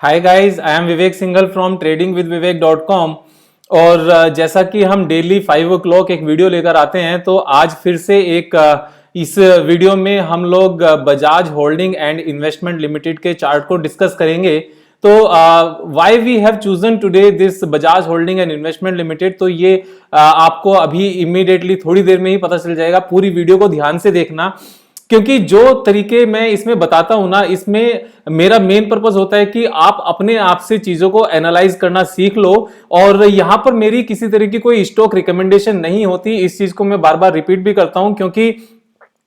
Hi guys, I am Vivek Singhal from tradingwithvivek.com। और जैसा कि हम डेली 5 o'clock एक वीडियो लेकर आते हैं, तो आज फिर से इस वीडियो में हम लोग Bajaj holding and investment limited के चार्ट को डिस्कस करेंगे। तो why we have chosen today this Bajaj holding and investment limited, तो ये आपको अभी इमीडिएटली थोड़ी देर में ही पता चल जाएगा। पूरी वीडियो को ध्यान से देखना, क्योंकि जो तरीके मैं इसमें बताता हूं ना, इसमें मेरा मेन पर्पस होता है कि आप अपने आप से चीजों को एनालाइज करना सीख लो। और यहां पर मेरी किसी तरह की कोई स्टॉक रिकमेंडेशन नहीं होती। इस चीज को मैं बार बार रिपीट भी करता हूं, क्योंकि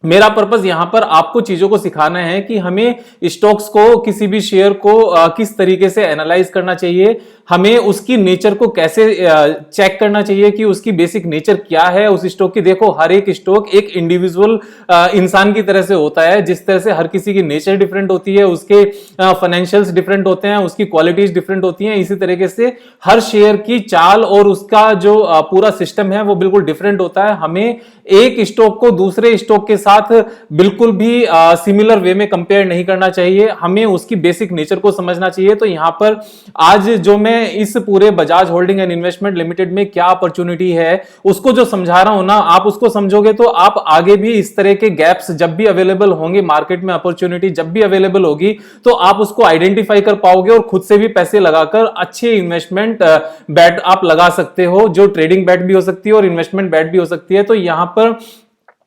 मेरा पर्पस यहां पर आपको चीजों को सिखाना है कि हमें स्टॉक्स को, किसी भी शेयर को किस तरीके से एनालाइज करना चाहिए, हमें उसकी नेचर को कैसे चेक करना चाहिए कि उसकी बेसिक नेचर क्या है उस स्टॉक की। देखो, हर एक स्टॉक एक इंडिविजुअल इंसान की तरह से होता है। जिस तरह से हर किसी की नेचर डिफरेंट होती है, उसके फाइनेंशियल्स डिफरेंट होते हैं, उसकी क्वालिटीज डिफरेंट होती हैं, इसी तरीके से हर शेयर की चाल और उसका जो पूरा सिस्टम है वो बिल्कुल डिफरेंट होता है। हमें एक स्टॉक को दूसरे स्टॉक के साथ बिल्कुल भी सिमिलर वे में कंपेयर नहीं करना चाहिए, हमें उसकी बेसिक नेचर को समझना चाहिए। तो यहां पर आज जो मैं इस पूरे Bajaj holding and investment limited में क्या अपॉर्चुनिटी है उसको जो समझा रहा हूं ना, आप उसको समझोगे तो आप आगे भी इस तरह के गैप्स जब भी अवेलेबल होंगे मार्केट में, अपॉर्चुनिटी जब भी अवेलेबल होगी, तो आप उसको आइडेंटिफाई कर पाओगे और खुद से भी पैसे लगाकर अच्छे इन्वेस्टमेंट बैट आप लगा सकते हो, जो ट्रेडिंग बैट भी हो सकती है और इन्वेस्टमेंट बैट भी हो सकती है। तो यहां पर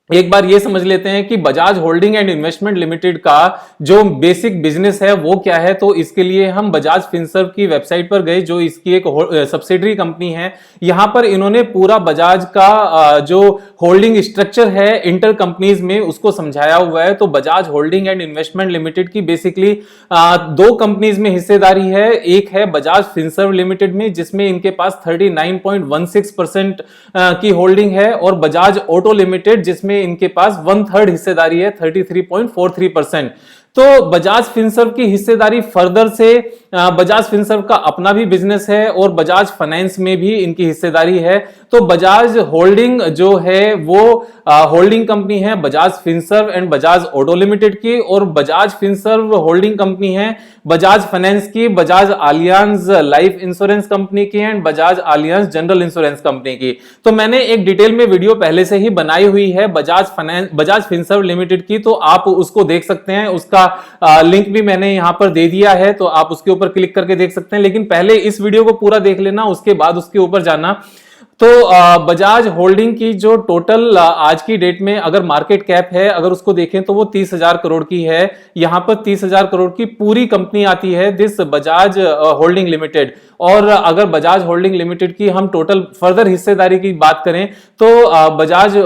एक बार ये समझ लेते हैं कि Bajaj holding and investment limited का जो बेसिक बिजनेस है वो क्या है। तो इसके लिए हम बजाज फिनसर्व की वेबसाइट पर गए, जो इसकी एक सब्सिडरी कंपनी है। यहां पर इन्होंने पूरा बजाज का जो होल्डिंग स्ट्रक्चर है इंटर कंपनीज में, उसको समझाया हुआ है। तो Bajaj holding and investment limited की बेसिकली 2 कंपनीज में हिस्सेदारी है। एक है बजाज फिनसर्व लिमिटेड में, जिसमें इनके पास 39.16% की होल्डिंग है, और बजाज ऑटो लिमिटेड जिसमें इनके पास 1/3 हिस्सेदारी है, 33.43%। तो बजाज फिनसर्व की हिस्सेदारी फर्दर से, बजाज फिनसर्व का अपना भी बिजनेस है और बजाज फाइनेंस में भी इनकी हिस्सेदारी है। तो बजाज होल्डिंग जो है वो होल्डिंग कंपनी है Bajaj Finserv and Bajaj auto limited की, और बजाज फिनसर्व होल्डिंग कंपनी है बजाज फाइनेंस की, Bajaj Allianz life insurance company की and Bajaj Allianz general insurance company की। तो मैंने एक डिटेल में वीडियो पहले से ही बनाई हुई है बजाज फिनसर्व लिमिटेड की, तो आप उसको देख सकते हैं। उसका लिंक भी मैंने यहां पर दे दिया है, तो आप उसके ऊपर क्लिक करके देख सकते हैं। लेकिन पहले इस वीडियो को पूरा देख लेना, उसके बाद उसके ऊपर जाना। तो बजाज होल्डिंग की जो टोटल आज की डेट में अगर मार्केट कैप है, अगर उसको देखें तो वो 30,000 करोड़ की है। यहां पर 30,000 करोड़ की पूरी कंपनी आती है दिस बजाज होल्डिंग लिमिटेड। और अगर बजाज होल्डिंग लिमिटेड की हम टोटल फर्दर हिस्सेदारी की बात करें, तो बजाज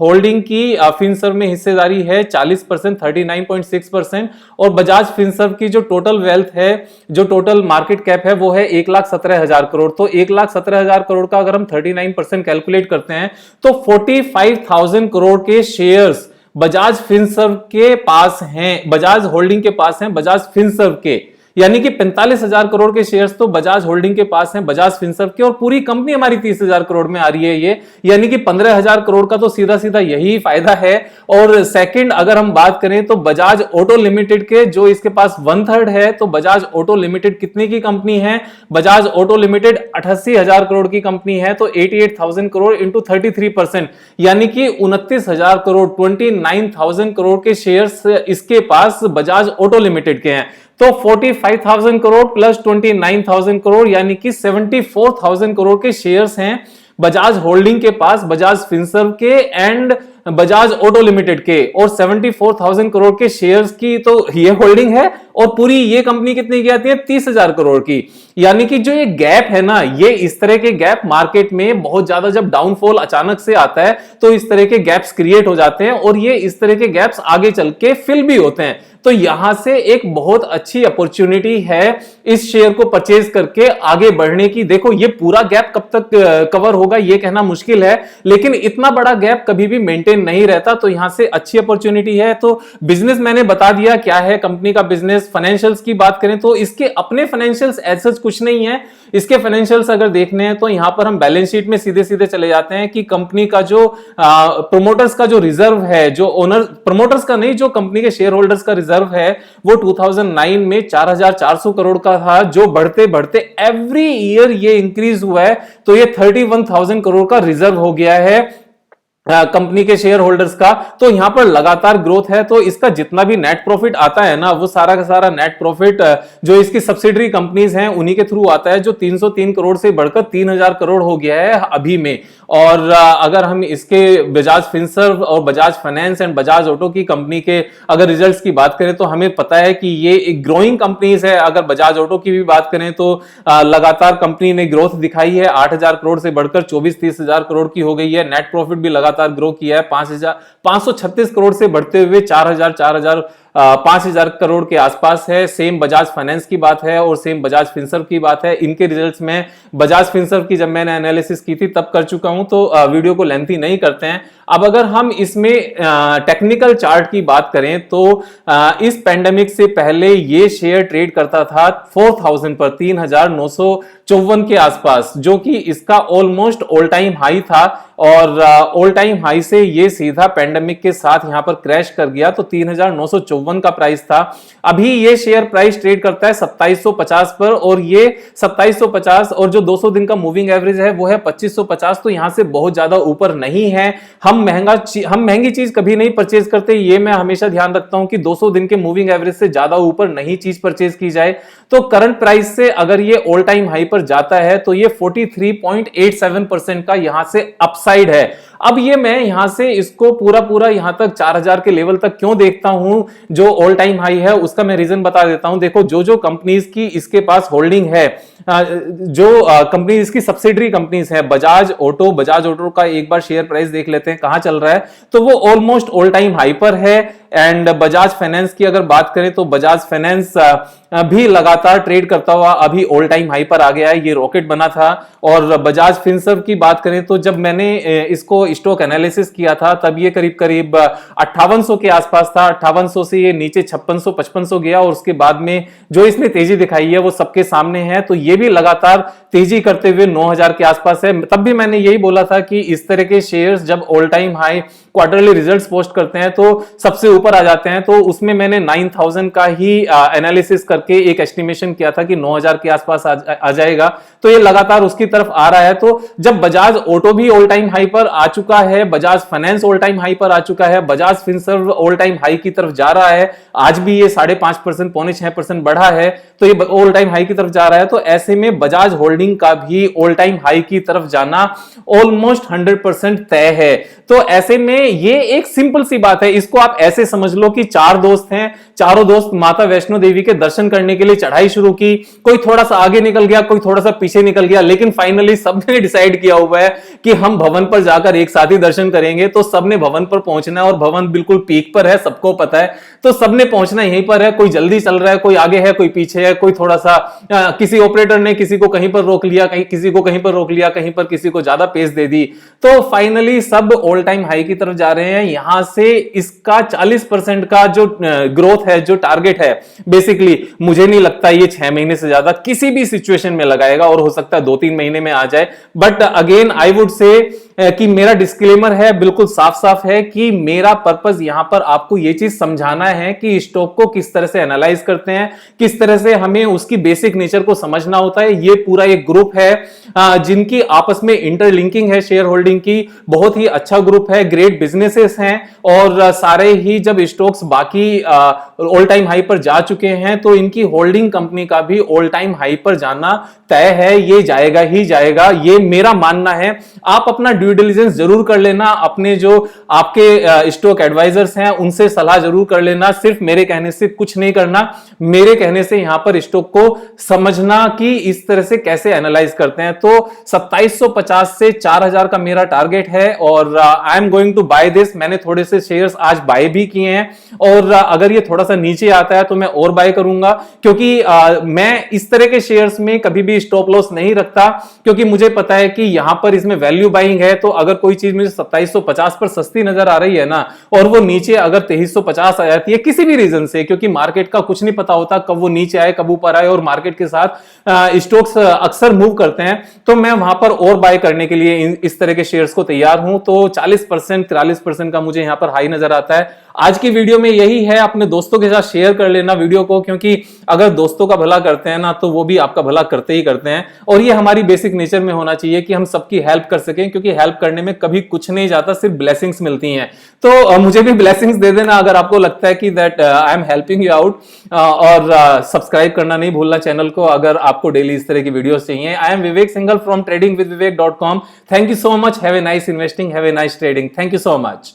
होल्डिंग की फिनसर्व में हिस्सेदारी है 40%, 39.6%। और बजाज फिनसर्व की जो टोटल वेल्थ है, जो टोटल मार्केट कैप है, वो है 1,17,000 करोड़। तो 1,17,000 करोड़ का अगर हम 39% कैलकुलेट करते हैं, तो 45,000 करोड़ के शेयर्स बजाज फिनसर्व के पास हैं, बजाज होल्डिंग के पास हैं, बजाज फिनसर्व के। यानी कि 45,000 करोड़ के शेयर्स तो बजाज होल्डिंग के पास हैं, बजाज फिनसर्व के, और पूरी कंपनी हमारी 30,000 करोड़ में आ रही है ये। यानी कि 15,000 करोड़ का तो सीधा सीधा यही फायदा है। और सेकंड अगर हम बात करें तो बजाज ऑटो लिमिटेड के, जो इसके पास 1/3 है, तो बजाज ऑटो लिमिटेड कितने की कंपनी है? बजाज ऑटो लिमिटेड 88,000 करोड़ की कंपनी है। तो 88,000 करोड़ इंटू 33%, यानी कि 29,000 करोड़, 29,000 करोड़ के शेयर्स इसके पास बजाज ऑटो लिमिटेड के हैं। तो 45,000 करोड़ प्लस 29,000 करोड़, यानी कि 74,000 करोड़ के शेयर्स हैं बजाज होल्डिंग के पास, बजाज फिनसर्व के एंड बजाज ऑटो लिमिटेड के। और 74,000 करोड़ के शेयर्स की तो ये होल्डिंग है, और पूरी ये कंपनी कितनी की आती है? 30,000 करोड़ की। यानी कि जो ये गैप है ना, ये इस तरह के गैप मार्केट में बहुत ज्यादा, जब डाउनफॉल अचानक से आता है तो इस तरह के गैप्स क्रिएट हो जाते हैं, और ये इस तरह के गैप्स आगे चल के फिल भी होते हैं। तो यहां से एक बहुत अच्छी अपॉर्चुनिटी है इस शेयर को परचेज करके आगे बढ़ने की। देखो, ये पूरा गैप कब तक कवर होगा ये कहना मुश्किल है, लेकिन इतना बड़ा गैप कभी भी मेंटेन नहीं रहता। तो यहां से अच्छी अपॉर्चुनिटी है। तो बिजनेस मैंने बता दिया क्या है कंपनी का बिजनेस। फाइनेंशियल्स की बात करें तो इसके अपने फाइनेंशियल्स ऐसा कुछ नहीं है। इसके फाइनेंशियल्स अगर देखने हैं तो यहां पर हम बैलेंस शीट में सीधे सीधे चले जाते हैं कि कंपनी का जो प्रोमोटर्स का जो रिजर्व है, जो ओनर प्रोमोटर्स का नहीं, जो कंपनी के शेयर होल्डर्स का रिजर्व है वो 2009 में 4400 करोड़ का था, जो बढ़ते बढ़ते एवरी ईयर ये इंक्रीज हुआ है, तो ये 31,000 करोड़ का रिजर्व हो गया है कंपनी के शेयर होल्डर्स का। तो यहां पर लगातार ग्रोथ है, तो इसका जितना भी नेट प्रॉफिट आता है ना, वो सारा का सारा नेट प्रॉफिट जो इसकी सब्सिडरी कंपनीज हैं उन्हीं के थ्रू आता है, जो 303 करोड़ से बढ़कर 3000 करोड़ हो गया है अभी में। और अगर हम इसके बजाज फिनसर्व और Bajaj finance and Bajaj auto की कंपनी के अगर रिजल्ट्स की बात करें तो हमें पता है कि ये एक ग्रोइंग कंपनीज है। अगर बजाज ऑटो की भी बात करें तो लगातार कंपनी ने ग्रोथ दिखाई है, 8000 करोड़ से बढ़कर 24-30 करोड़ की हो गई है। नेट प्रॉफिट भी लगातार ग्रो किया है, 536 करोड़ से बढ़ते हुए 5000 करोड़ के आसपास है। सेम बजाज फाइनेंस की बात है और सेम बजाज फिनसर्व की बात है। इनके रिजल्ट्स में बजाज फिनसर्व की जब मैंने एनालिसिस की थी तब कर चुका हूं, तो वीडियो को लेंथी नहीं करते हैं। अब अगर हम इसमें टेक्निकल चार्ट की बात करें तो इस पेंडेमिक से पहले ये शेयर ट्रेड करता था 4000 पर, 3954 के आसपास, जो कि इसका ऑलमोस्ट ऑल टाइम हाई था। और ऑल टाइम हाई से ये सीधा पेंडेमिक के साथ यहां पर क्रैश कर गया, तो 3954 का प्राइस था। अभी ये शेयर प्राइस ट्रेड करता है 2750 पर, और ये 2750 और जो 200 दिन का मूविंग एवरेज है वो है 2550, तो यहां से बहुत ज्यादा ऊपर नहीं है। हम महंगी चीज कभी नहीं परचेज करते, ये मैं हमेशा ध्यान रखता हूं कि 200 दिन के मूविंग एवरेज से ज्यादा ऊपर नहीं चीज परचेज की जाए। तो करंट प्राइस से अगर ये ऑल टाइम हाई पर जाता है तो ये 43.87% का यहां से अपसाइड है। अब ये मैं यहां से इसको पूरा यहां तक 4000 के लेवल तक क्यों देखता हूं जो ऑल टाइम हाई है, उसका मैं रीजन बता देता हूं। देखो, जो कंपनीज की इसके पास होल्डिंग है, जो कंपनी इसकी सब्सिडरी कंपनीज है, बजाज ऑटो का एक बार शेयर प्राइस देख लेते हैं कहां चल रहा है, तो वो ऑलमोस्ट ऑल टाइम हाई पर है। एंड बजाज फाइनेंस की अगर बात करें तो बजाज फाइनेंस भी लगातार ट्रेड करता हुआ अभी ऑल टाइम हाई पर आ गया है, ये रॉकेट बना था। और बजाज फिनसर्व की बात करें तो जब मैंने इसको स्टॉक एनालिसिस किया था तब ये करीब 5800 के आसपास था। 5800 से ये नीचे 5600-5500 गया, और उसके बाद में जो इसने तेजी दिखाई है वो सबके सामने है। तो ये भी लगातार तेजी करते हुए 9000 के आसपास है। तब भी मैंने यही बोला था कि इस तरह के शेयर्स जब all time high quarterly results post करते हैं तो सबसे ऊपर आ जाते हैं। तो उसमें मैंने 9000 का ही एनालिसिस करके एक एस्टिमेशन किया था कि 9000 के आसपास आ जाएगा, तो ये लगातार उसकी तरफ आ रहा है। तो जब बजाज ऑटो भी ऑल टाइम हाई पर आ चुका है, Bajaj finance all time high पर आ चुका है, Bajaj Finserv all time high की तरफ जा रहा है, आज भी ये 5.5% 6% बढ़ा है, तो ये ऑल टाइम हाई की तरफ जा रहा है। तो ऐसे में बजाज होल्डिंग का भी ऑल टाइम हाई की तरफ जाना ऑलमोस्ट 100% तय है। तो ऐसे में ये एक सिंपल सी बात है, इसको आप ऐसे समझ लो कि 4 दोस्त हैं, चारों दोस्त माता वैष्णो देवी के दर्शन करने के लिए चढ़ाई शुरू की। कोई थोड़ा सा आगे निकल गया, कोई थोड़ा सा पीछे निकल गया, लेकिन फाइनली सबने डिसाइड किया हुआ है कि हम भवन पर जाकर एक साथ ही दर्शन करेंगे। तो सबने भवन पर पहुंचना है, और भवन बिल्कुल पीक पर है, सबको पता है, तो सबने पहुंचना यहीं पर है। कोई जल्दी चल रहा है, कोई आगे है, कोई पीछे है, कोई थोड़ा सा किसी ऑपरेटर ने किसी को कहीं पर रोक लिया, किसी को कहीं पर रोक लिया, कहीं पर किसी को ज्यादा पेस दे दी। तो फाइनली सब ऑल टाइम हाई की तरफ जा रहे हैं। यहां से इसका 40% का जो ग्रोथ है, जो टारगेट है, बेसिकली मुझे नहीं लगता ये 6 महीने से ज्यादा किसी भी सिचुएशन में लगाएगा, और हो सकता है 2-3 महीने में आ जाए। But again I would say कि मेरा डिस्क्लेमर है, बिल्कुल साफ साफ है कि मेरा पर्पस यहां पर आपको यह चीज समझाना है कि स्टॉक को किस तरह से एनालाइज करते हैं, किस तरह से हमें उसकी बेसिक नेचर को समझना होता है। ये पूरा एक ग्रुप है जिनकी आपस में इंटरलिंकिंग है शेयर होल्डिंग की, बहुत ही अच्छा ग्रुप है, ग्रेट बिजनेसेस हैं, और सारे ही जब स्टॉक्स बाकी ऑल टाइम हाई पर जा चुके हैं तो इनकी होल्डिंग कंपनी का भी ऑल टाइम हाई पर जाना तय है, ये जाएगा ही जाएगा, ये मेरा मानना है। आप अपना ड्यू डिलिजेंस जरूर कर लेना, अपने जो आपके स्टॉक एडवाइजर्स हैं उनसे सलाह जरूर कर लेना, सिर्फ मेरे कहने से कुछ नहीं करना। मेरे कहने से यहां पर स्टॉक को समझना कि इस तरह से कैसे एनालाइज करते हैं। तो 2750 से 4000 का मेरा टारगेट है, और I am going to buy this. मैंने थोड़े से शेयर्स आज बाय भी किए हैं, और अगर ये थोड़ा सा नीचे आता है तो मैं और बाय करूंगा, क्योंकि मैं इस तरह के शेयर्स में कभी भी स्टॉप लॉस नहीं रखता, क्योंकि मुझे पता है कि यहां पर इसमें वैल्यू बाइंग है, तो अगर कोई चीज मुझे 2750 पर सस्ती नजर आ रही है ना, और वो नीचे अगर 2350 आ जाती है किसी भी रीजन से, क्योंकि मार्केट का कुछ नहीं पता होता कब वो नीचे आए कब ऊपर आए, और मार्केट के साथ स्टॉक्स अक्सर मूव करते हैं, तो मैं वहां पर और बाय करने के लिए इस तरह के शेयर्स को तैयार हूं। तो 40% 43% का मुझे यहां पर हाई नजर आता है। आज की वीडियो में यही है, अपने दोस्तों के साथ शेयर कर लेना वीडियो को, क्योंकि अगर दोस्तों का भला करते हैं ना तो वो भी आपका भला करते ही करते हैं, और ये हमारी बेसिक नेचर में होना चाहिए कि हम सबकी हेल्प कर सकें, क्योंकि हेल्प करने में कभी कुछ नहीं जाता, सिर्फ ब्लेसिंग्स मिलती हैं। तो मुझे भी ब्लेसिंग्स दे देना अगर आपको लगता है कि that I am helping you out, और सब्सक्राइब करना नहीं भूलना चैनल को अगर आपको डेली इस तरह की वीडियोस चाहिए। I am Vivek Singhal from tradingwithvivek.com। Thank you so much. Have a nice investing, have a nice trading. Thank you so much.